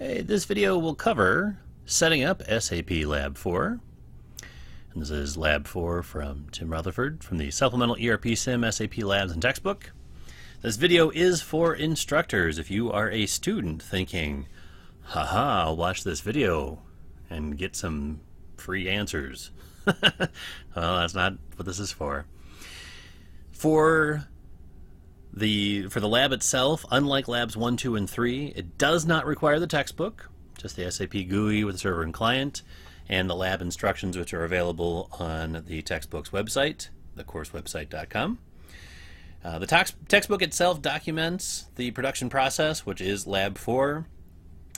Hey, this video will cover setting up SAP Lab 4. And this is Lab 4 from Tim Rutherford from the Supplemental ERP Sim SAP Labs and Textbook. This video is for instructors. If you are a student thinking, haha, I'll watch this video and get some free answers. Well, that's not what this is for. For the lab itself, unlike labs 1, 2, and 3, it does not require the textbook, just the SAP GUI with the server and client, and the lab instructions, which are available on the textbook's website, thecoursewebsite.com. The textbook itself documents the production process, which is Lab 4.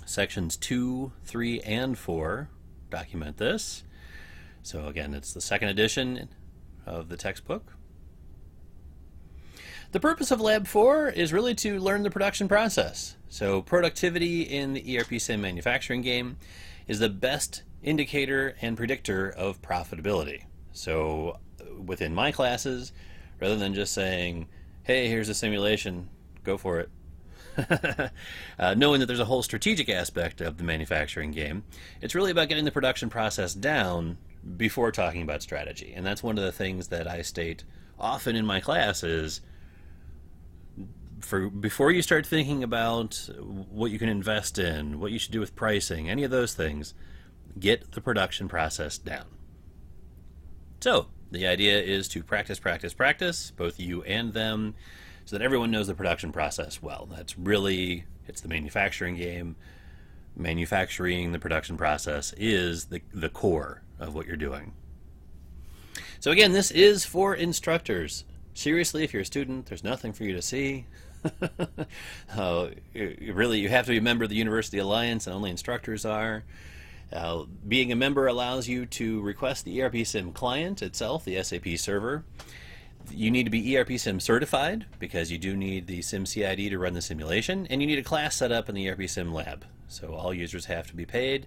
Sections 2, 3, and 4 document this. So again, it's the second edition of the textbook. The purpose of Lab 4 is really to learn the production process. So productivity in the ERP Sim manufacturing game is the best indicator and predictor of profitability. So within my classes, rather than just saying, hey, here's a simulation, go for it, knowing that there's a whole strategic aspect of the manufacturing game, it's really about getting the production process down before talking about strategy. And that's one of the things that I state often in my classes. Before you start thinking about what you can invest in, what you should do with pricing, any of those things, get the production process down. So the idea is to practice, both you and them, so that everyone knows the production process well. That's really, it's the manufacturing game. Manufacturing the production process is the core of what you're doing. So again, this is for instructors. Seriously, if you're a student, there's nothing for you to see. Really, you have to be a member of the University Alliance, and only instructors are. Being a member allows you to request the ERP Sim client itself, the SAP Server. You need to be ERP Sim certified, because you do need the Sim CID to run the simulation, and you need a class set up in the ERP Sim Lab. So all users have to be paid.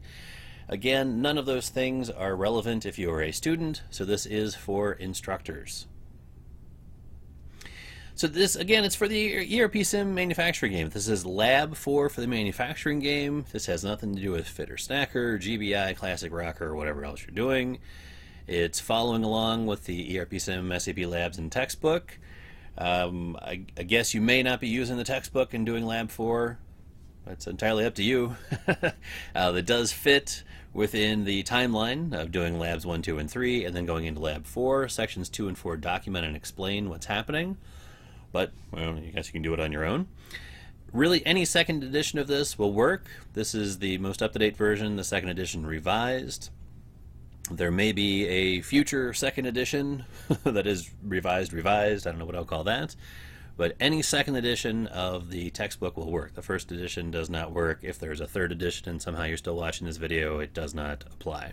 Again, none of those things are relevant if you are a student, so this is for instructors. So this, again, it's for the ERP Sim manufacturing game. This is Lab 4 for the manufacturing game. This has nothing to do with Fit or Snacker, GBI, Classic Rocker, or whatever else you're doing. It's following along with the ERP Sim SAP Labs and textbook. I guess you may not be using the textbook and doing Lab 4. That's entirely up to you. That does fit within the timeline of doing Labs 1, 2, and 3, and then going into Lab 4. Sections 2 and 4 document and explain what's happening. But, well, I guess you can do it on your own. Really, any second edition of this will work. This is the most up-to-date version, the second edition revised. There may be a future second edition that is revised. I don't know what I'll call that. But any second edition of the textbook will work. The first edition does not work. If there's a third edition and somehow you're still watching this video, it does not apply.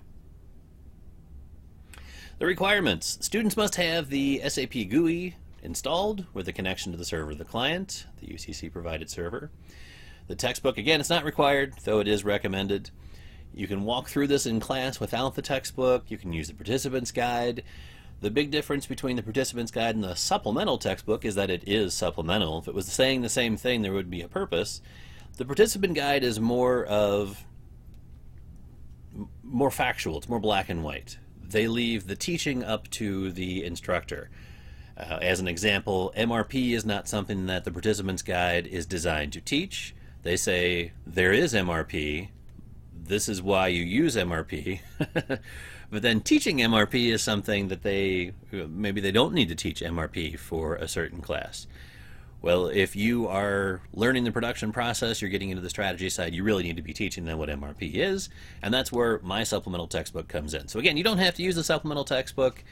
The requirements. Students must have the SAP GUI installed with a connection to the server of the client, the UCC provided server. The textbook, again, it's not required, though it is recommended. You can walk through this in class without the textbook. You can use the participant's guide. The big difference between the participant's guide and the supplemental textbook is that it is supplemental. If it was saying the same thing, there would be a purpose. The participant guide is more factual. It's more black and white. They leave the teaching up to the instructor. As an example, MRP is not something that the participant's guide is designed to teach. They say, there is MRP, this is why you use MRP, but then teaching MRP is something that maybe they don't need to teach MRP for a certain class. Well, if you are learning the production process, you're getting into the strategy side, you really need to be teaching them what MRP is, and that's where my supplemental textbook comes in. So again, you don't have to use the supplemental textbook,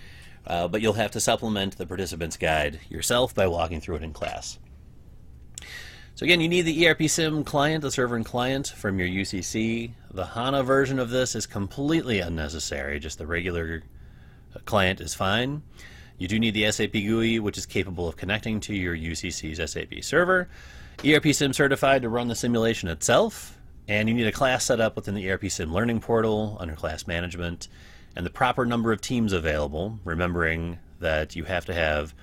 but you'll have to supplement the participant's guide yourself by walking through it in class. So again, you need the ERP Sim client, the server and client from your UCC. The HANA version of this is completely unnecessary. Just the regular client is fine. You do need the SAP GUI, which is capable of connecting to your UCC's SAP server. ERP Sim certified to run the simulation itself. And you need a class set up within the ERP Sim Learning Portal under Class Management, and the proper number of teams available, remembering that you have to have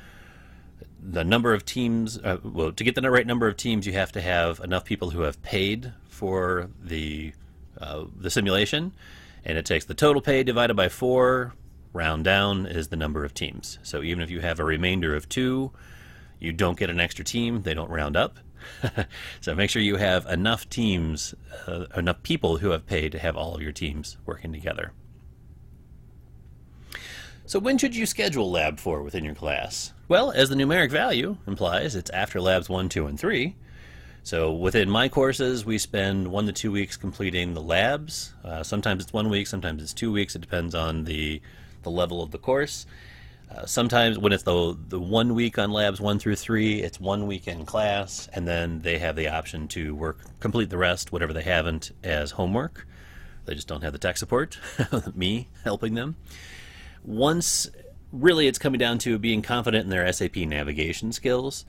the number of teams, well, to get the right number of teams, you have to have enough people who have paid for the simulation, and it takes the total pay divided by 4, round down is the number of teams. So even if you have a remainder of 2, you don't get an extra team, they don't round up. So make sure you have enough teams, enough people who have paid to have all of your teams working together. So when should you schedule Lab 4 within your class? Well, as the numeric value implies, it's after Labs 1, 2, and 3. So within my courses, we spend 1 to 2 weeks completing the labs. Sometimes it's 1 week, sometimes it's 2 weeks. It depends on the level of the course. Sometimes when it's the 1 week on Labs 1 through 3, it's 1 week in class, and then they have the option to complete the rest, whatever they haven't, as homework. They just don't have the tech support, me helping them. Once, really, it's coming down to being confident in their SAP navigation skills.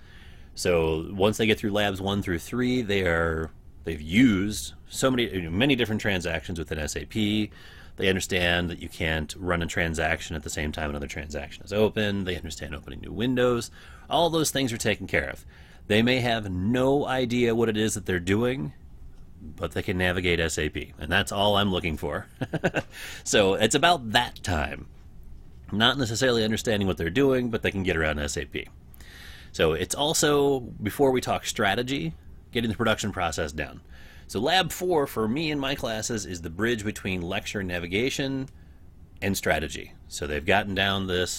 So once they get through Labs 1 through 3, they've used many different transactions within SAP. They understand that you can't run a transaction at the same time another transaction is open. They understand opening new windows. All those things are taken care of. They may have no idea what it is that they're doing, but they can navigate SAP, and that's all I'm looking for. So it's about that time. Not necessarily understanding what they're doing, but they can get around SAP. So it's also, before we talk strategy, getting the production process down. So Lab 4 for me in my classes is the bridge between lecture and navigation and strategy. So they've gotten down the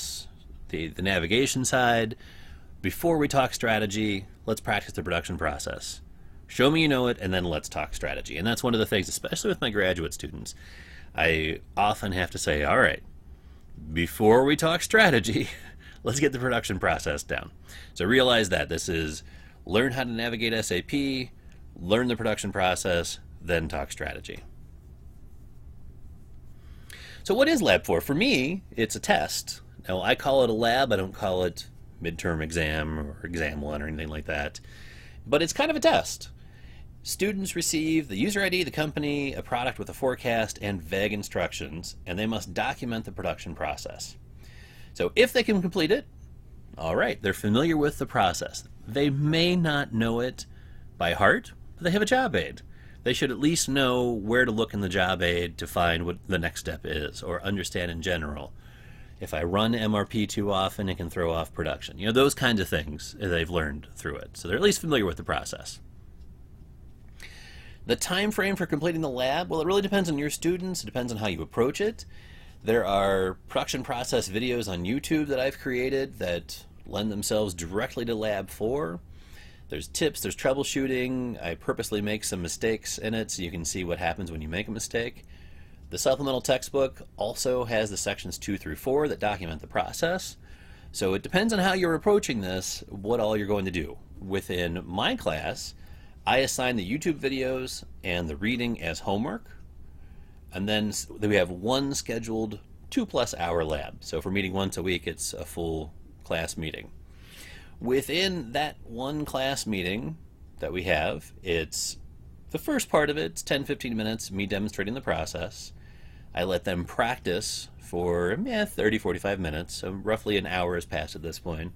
navigation side. Before we talk strategy, let's practice the production process. Show me you know it, and then let's talk strategy. And that's one of the things, especially with my graduate students, I often have to say, all right, before we talk strategy, let's get the production process down. So realize that this is learn how to navigate SAP, learn the production process, then talk strategy. So what is Lab 4? For me, it's a test. Now, I call it a lab. I don't call it midterm exam or exam 1 or anything like that. But it's kind of a test. Students receive the user ID, the company, a product with a forecast, and vague instructions, and they must document the production process. So if they can complete it, all right, they're familiar with the process. They may not know it by heart, but they have a job aid. They should at least know where to look in the job aid to find what the next step is, or understand in general. If I run MRP too often, it can throw off production. You know, those kinds of things they've learned through it. So they're at least familiar with the process. The time frame for completing the lab, well, it really depends on your students. It depends on how you approach it. There are production process videos on YouTube that I've created that lend themselves directly to Lab 4. There's tips, there's troubleshooting. I purposely make some mistakes in it so you can see what happens when you make a mistake. The supplemental textbook also has the sections 2 through 4 that document the process. So it depends on how you're approaching this, what all you're going to do. Within my class, I assign the YouTube videos and the reading as homework, and then we have one scheduled 2+ hour lab. So for meeting once a week, it's a full class meeting. Within that one class meeting that we have, it's the first part of it's 10-15 minutes, me demonstrating the process. I let them practice for 30-45 minutes, so roughly an hour has passed at this point.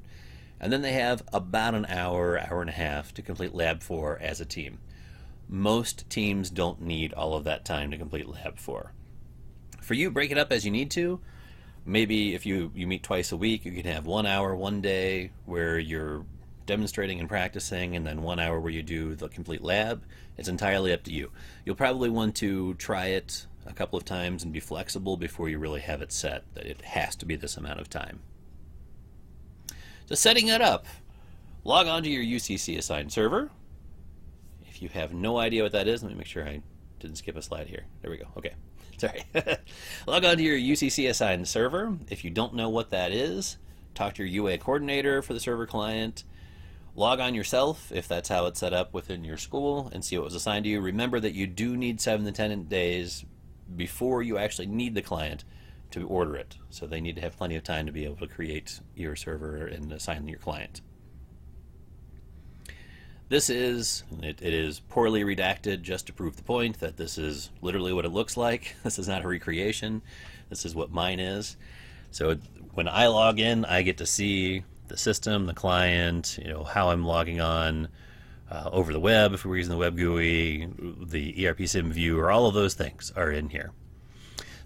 And then they have about an hour, hour and a half to complete Lab 4 as a team. Most teams don't need all of that time to complete Lab 4. For you, break it up as you need to. Maybe if you meet twice a week, you can have 1 hour one day where you're demonstrating and practicing, and then 1 hour where you do the complete lab. It's entirely up to you. You'll probably want to try it a couple of times and be flexible before you really have it set that it has to be this amount of time. So setting it up, log on to your UCC assigned server. If you have no idea what that is, let me make sure I didn't skip a slide here. There we go. Okay. Sorry. Log on to your UCC assigned server. If you don't know what that is, talk to your UA coordinator for the server client. Log on yourself if that's how it's set up within your school and see what was assigned to you. Remember that you do need 7 to 10 days before you actually need the client to order it. So they need to have plenty of time to be able to create your server and assign your client. This is, it is poorly redacted just to prove the point that this is literally what it looks like. This is not a recreation. This is what mine is. So when I log in, I get to see the system, the client, how I'm logging on over the web, if we're using the web GUI, the ERP sim viewer, all of those things are in here.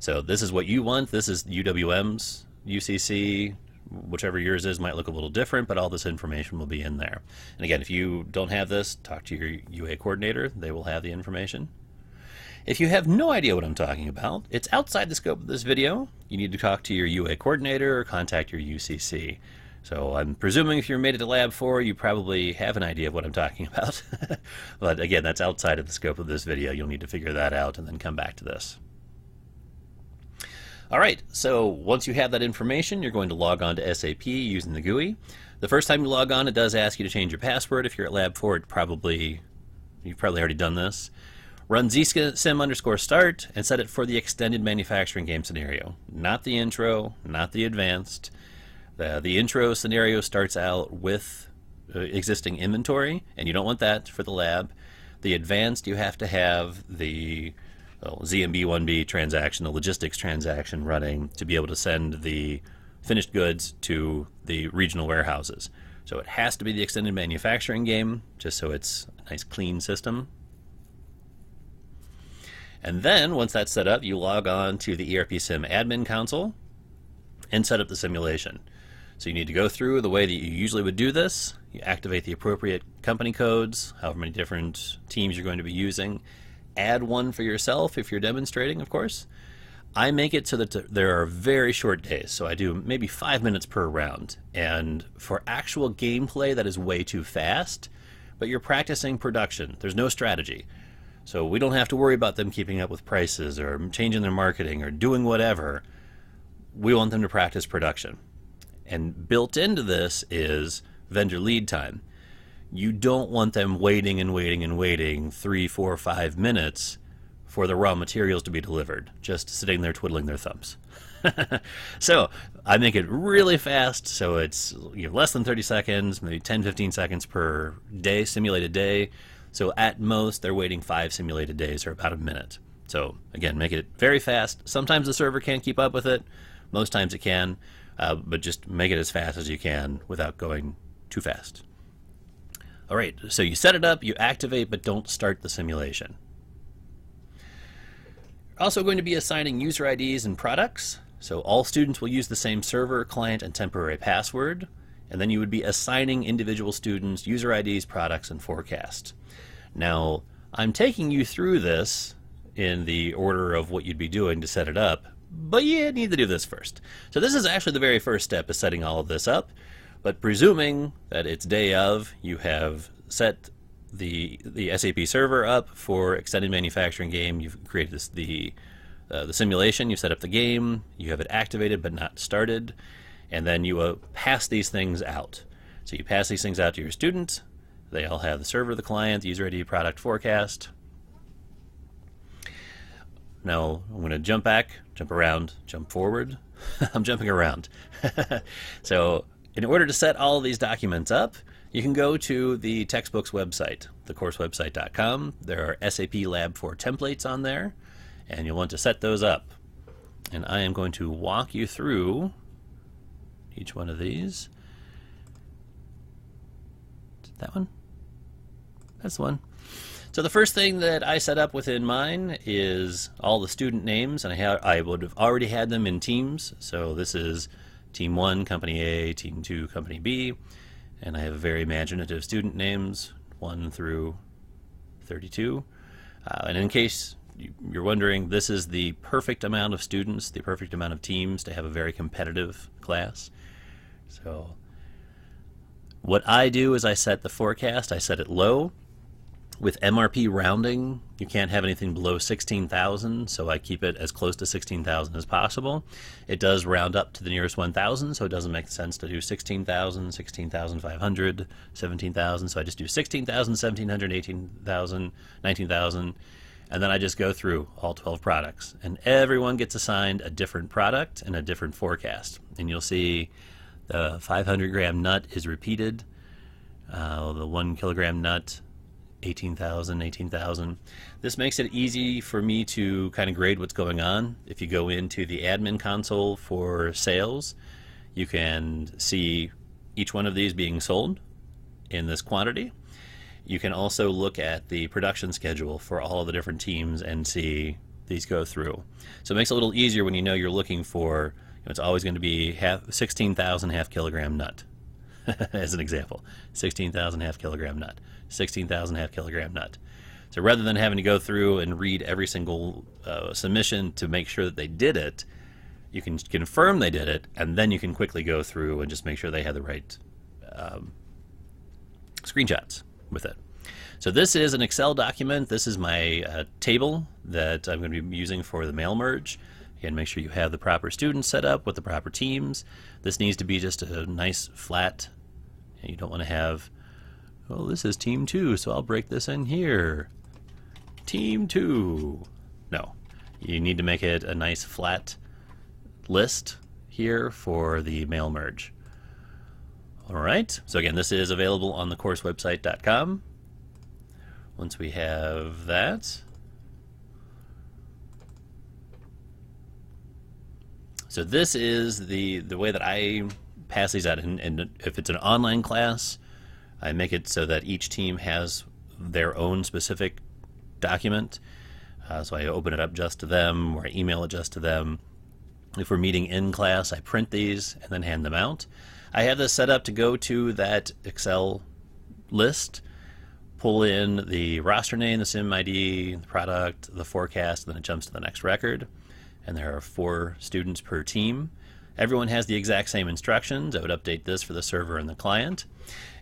So this is what you want. This is UWM's UCC, whichever yours is might look a little different, but all this information will be in there. And again, if you don't have this, talk to your UA coordinator. They will have the information. If you have no idea what I'm talking about, it's outside the scope of this video. You need to talk to your UA coordinator or contact your UCC. So I'm presuming if you're made it to Lab 4, you probably have an idea of what I'm talking about. But again, that's outside of the scope of this video. You'll need to figure that out and then come back to this. All right, so once you have that information, you're going to log on to SAP using the GUI. The first time you log on, it does ask you to change your password. If you're at Lab 4, you've probably already done this. Run zsim_start and set it for the extended manufacturing game scenario, not the intro, not the advanced. The intro scenario starts out with existing inventory, and you don't want that for the lab. The advanced, you have to have the ZMB1B transaction, the logistics transaction running to be able to send the finished goods to the regional warehouses. So it has to be the extended manufacturing game, just so it's a nice clean system. And then, once that's set up, you log on to the ERP Sim admin console and set up the simulation. So you need to go through the way that you usually would do this. You activate the appropriate company codes, however many different teams you're going to be using. Add one for yourself if you're demonstrating, of course. I make it so that there are very short days, so I do maybe 5 minutes per round. And for actual gameplay, that is way too fast, but you're practicing production. There's no strategy. So we don't have to worry about them keeping up with prices or changing their marketing or doing whatever. We want them to practice production. And built into this is vendor lead time. You don't want them waiting and waiting and waiting 3, 4, 5 minutes for the raw materials to be delivered, just sitting there twiddling their thumbs. So I make it really fast, so it's less than 30 seconds, maybe 10, 15 seconds per day, simulated day. So at most, they're waiting 5 simulated days, or about a minute. So again, make it very fast. Sometimes the server can't keep up with it. Most times it can, but just make it as fast as you can without going too fast. All right, so you set it up, you activate, but don't start the simulation. You're also going to be assigning user IDs and products. So all students will use the same server, client, and temporary password. And then you would be assigning individual students user IDs, products, and forecast. Now, I'm taking you through this in the order of what you'd be doing to set it up, but you need to do this first. So this is actually the very first step, is setting all of this up. But presuming that it's day of, you have set the SAP server up for extended manufacturing game. You've created the simulation. You've set up the game. You have it activated but not started. And then you pass these things out. So you pass these things out to your students. They all have the server, the client, the user ID, product, forecast. Now I'm going to jump back, jump around, jump forward. I'm jumping around. So in order to set all of these documents up, you can go to the textbooks website, thecoursewebsite.com. There are SAP Lab 4 templates on there, and you'll want to set those up. And I am going to walk you through each one of these. That one? That's the one. So the first thing that I set up within mine is all the student names, and I would have already had them in teams. So this is Team 1, Company A, Team 2, Company B, and I have very imaginative student names, 1 through 32. And in case you're wondering, this is the perfect amount of students, the perfect amount of teams to have a very competitive class. So what I do is I set the forecast, I set it low. With MRP rounding, you can't have anything below 16,000, so I keep it as close to 16,000 as possible. It does round up to the nearest 1,000, so it doesn't make sense to do 16,000, 16,500, 17,000, so I just do 16,000, 1,700, 18,000, 19,000, and then I just go through all 12 products. And everyone gets assigned a different product and a different forecast. And you'll see the 500-gram nut is repeated, the 1 kilogram nut, 18,000, 18,000. This makes it easy for me to kind of grade what's going on. If you go into the admin console for sales, you can see each one of these being sold in this quantity. You can also look at the production schedule for all of the different teams and see these go through. So it makes it a little easier when you know you're looking for, it's always going to be 16,000 half kilogram nut, as an example. 16,000 half kilogram nut, 16,000 half kilogram nut. So rather than having to go through and read every single submission to make sure that they did it, you can confirm they did it, and then you can quickly go through and just make sure they had the right screenshots with it. So this is an Excel document. This is my table that I'm going to be using for the mail merge. Again, make sure you have the proper students set up with the proper teams. This needs to be just a nice flat. You don't want to have, oh, this is team 2, so I'll break this in here. Team 2. No, you need to make it a nice flat list here for the mail merge. All right, so again, this is available on the coursewebsite.com. Once we have that, so this is the way that I pass these out. And if it's an online class, I make it so that each team has their own specific document. So I open it up just to them, or I email it just to them. If we're meeting in class, I print these and then hand them out. I have this set up to go to that Excel list, pull in the roster name, the sim ID, the product, the forecast, and then it jumps to the next record. And there are 4 students per team. Everyone has the exact same instructions. I would update this for the server and the client.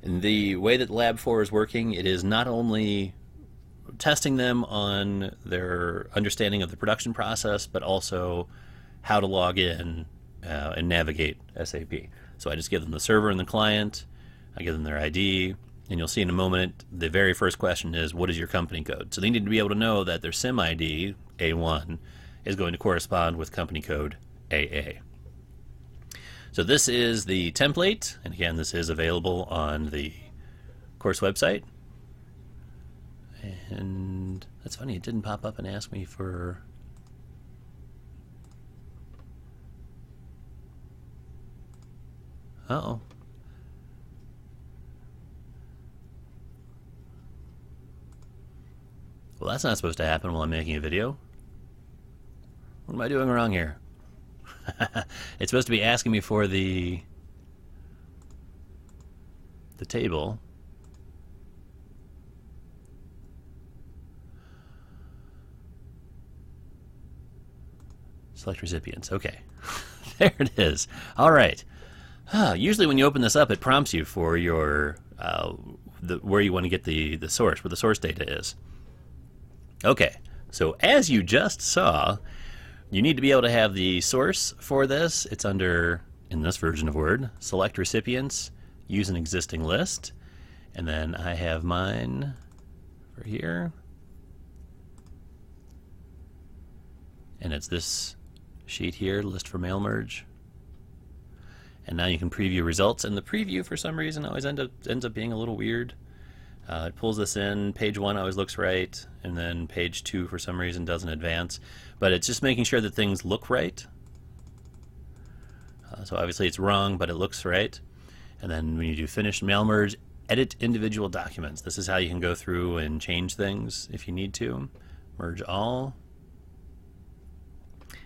And the way that Lab 4 is working, it is not only testing them on their understanding of the production process, but also how to log in and navigate SAP. So I just give them the server and the client, I give them their ID, and you'll see in a moment the very first question is, what is your company code? So they need to be able to know that their SIM ID, A1, is going to correspond with company code AA. So this is the template, and again, this is available on the course website. And that's funny, it didn't pop up and ask me for... Uh-oh. Well, that's not supposed to happen while I'm making a video. What am I doing wrong here? It's supposed to be asking me for the table. Select recipients. Okay. There it is. All right. Usually when you open this up, it prompts you for your where you want to get the source, where the source data is. Okay, so as you just saw, you need to be able to have the source for this. It's under, in this version of Word, select recipients, use an existing list, and then I have mine over here, and it's this sheet here, list for mail merge. And now you can preview results, and the preview for some reason always ends up being a little weird. It pulls this in, page 1 always looks right, and then page 2 for some reason doesn't advance. But it's just making sure that things look right. So obviously it's wrong, but it looks right. And then when you do finish mail merge, edit individual documents. This is how you can go through and change things if you need to. Merge all.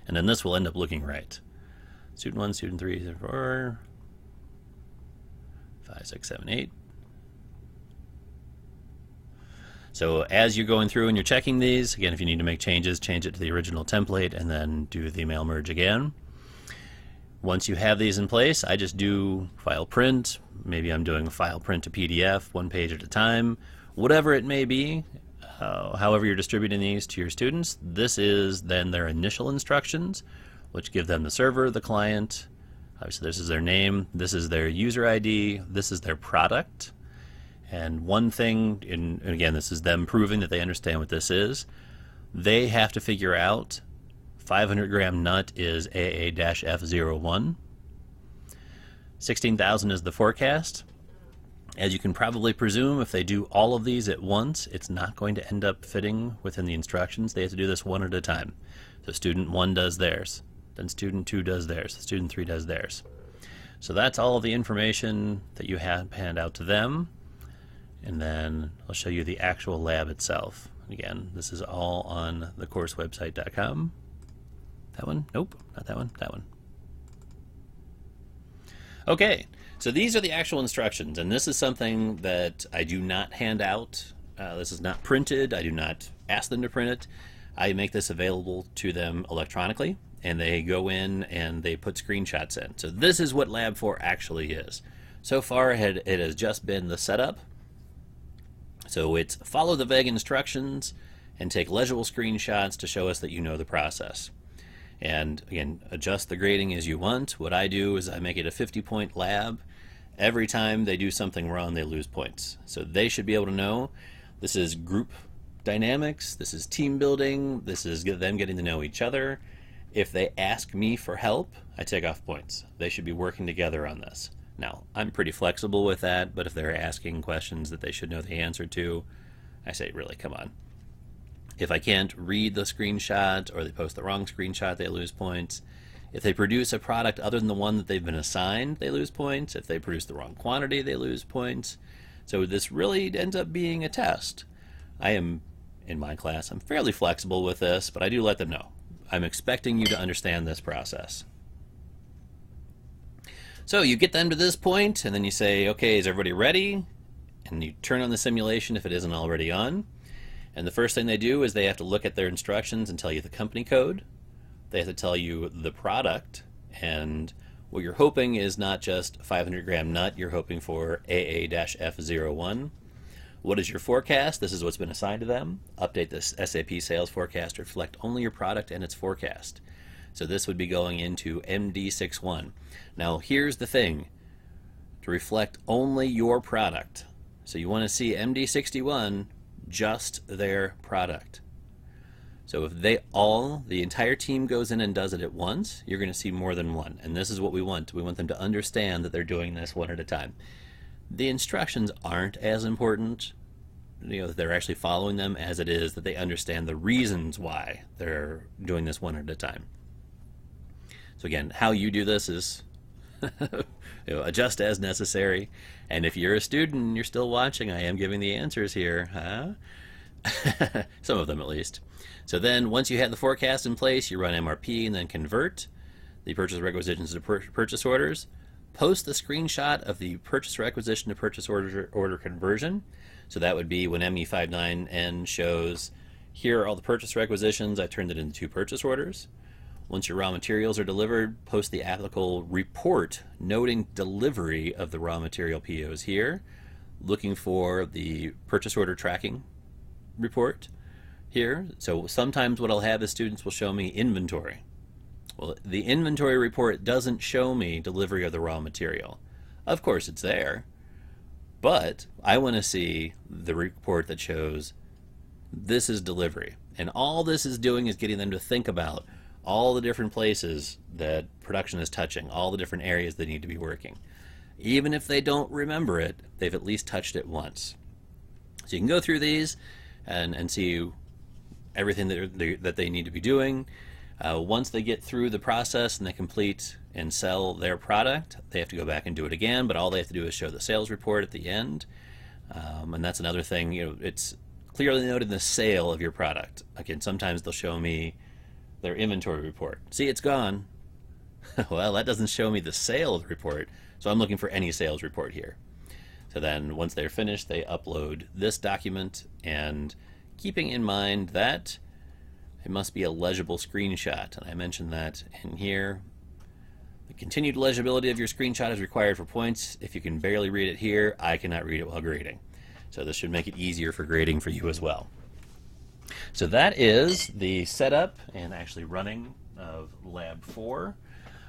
And then this will end up looking right. Student 1, student 3, student 4, 5, 6, 7, 8. So as you're going through and you're checking these, again, if you need to make changes, change it to the original template and then do the mail merge again. Once you have these in place, I just do file print. Maybe I'm doing a file print to PDF, 1 page at a time, whatever it may be. However you're distributing these to your students, this is then their initial instructions, which give them the server, the client. Obviously this is their name, this is their user ID, this is their product. And one thing, and again, this is them proving that they understand what this is, they have to figure out 500 gram nut is AA-F01. 16,000 is the forecast. As you can probably presume, if they do all of these at once, it's not going to end up fitting within the instructions. They have to do this one at a time. So student 1 does theirs, then student 2 does theirs, student 3 does theirs. So that's all of the information that you hand out to them. And then I'll show you the actual lab itself. Again, this is all on thecoursewebsite.com. That one? Nope, not that one, that one. Okay, so these are the actual instructions, and this is something that I do not hand out. This is not printed. I do not ask them to print it. I make this available to them electronically, and they go in and they put screenshots in. So this is what Lab 4 actually is. So far it has just been the setup. So it's follow the vague instructions and take legible screenshots to show us that you know the process. And again, adjust the grading as you want. What I do is I make it a 50-point lab. Every time they do something wrong, they lose points. So they should be able to know this is group dynamics, this is team building, this is them getting to know each other. If they ask me for help, I take off points. They should be working together on this. Now, I'm pretty flexible with that, but if they're asking questions that they should know the answer to, I say, really, come on. If I can't read the screenshot or they post the wrong screenshot, they lose points. If they produce a product other than the one that they've been assigned, they lose points. If they produce the wrong quantity, they lose points. So this really ends up being a test. I am, in my class, I'm fairly flexible with this, but I do let them know. I'm expecting you to understand this process. So you get them to this point, and then you say, okay, is everybody ready? And you turn on the simulation if it isn't already on. And the first thing they do is they have to look at their instructions and tell you the company code. They have to tell you the product, and what you're hoping is not just 500-gram nut, you're hoping for AA-F01. What is your forecast? This is what's been assigned to them. Update this SAP sales forecast to reflect only your product and its forecast. So this would be going into MD61. Now here's the thing, to reflect only your product. So you want to see MD61, just their product. So if the entire team goes in and does it at once, you're going to see more than one. And this is what we want. We want them to understand that they're doing this one at a time. The instructions aren't as important, that they're actually following them, as it is that they understand the reasons why they're doing this one at a time. So again, how you do this is adjust as necessary. And if you're a student and you're still watching, I am giving the answers here. Huh? Some of them at least. So then once you have the forecast in place, you run MRP and then convert the purchase requisitions to purchase orders. Post the screenshot of the purchase requisition to purchase order conversion. So that would be when ME59N shows, here are all the purchase requisitions, I turned it into 2 purchase orders. Once your raw materials are delivered, post the applicable report noting delivery of the raw material POs here, looking for the purchase order tracking report here. So sometimes what I'll have is students will show me inventory. Well, the inventory report doesn't show me delivery of the raw material. Of course it's there, but I want to see the report that shows this is delivery. And all this is doing is getting them to think about all the different places that production is touching, all the different areas they need to be working. Even if they don't remember it, they've at least touched it once. So you can go through these and see everything that they need to be doing. Once they get through the process and they complete and sell their product, they have to go back and do it again, but all they have to do is show the sales report at the end. And that's another thing, it's clearly noted in the sale of your product. Again, sometimes they'll show me their inventory report. See, it's gone. Well, that doesn't show me the sales report, so I'm looking for any sales report here. So then once they're finished, they upload this document, and keeping in mind that it must be a legible screenshot, and I mentioned that in here. The continued legibility of your screenshot is required for points. If you can barely read it here, I cannot read it while grading. So this should make it easier for grading for you as well. So that is the setup and actually running of Lab 4.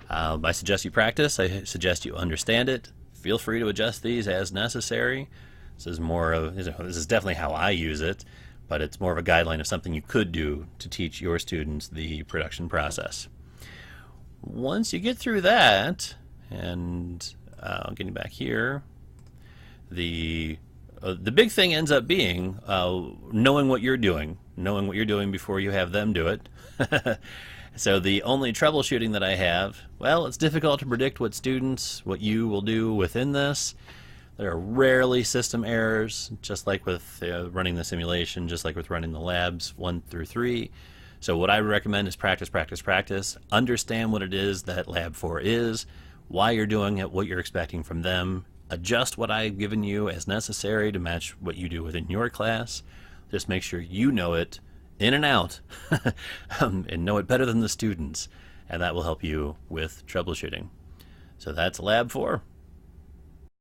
I suggest you practice. I suggest you understand it. Feel free to adjust these as necessary. This is definitely how I use it, but it's more of a guideline of something you could do to teach your students the production process. Once you get through that, and getting back here, the big thing ends up being knowing what you're doing before you have them do it. So the only troubleshooting that I have, well, it's difficult to predict what you will do within this. There are rarely system errors, just like with running the simulation, just like with running the labs 1 through 3. So what I recommend is practice, practice, practice. Understand what it is that Lab 4 is, why you're doing it, what you're expecting from them. Adjust what I've given you as necessary to match what you do within your class. Just make sure you know it in and out and know it better than the students, and that will help you with troubleshooting. So that's Lab 4.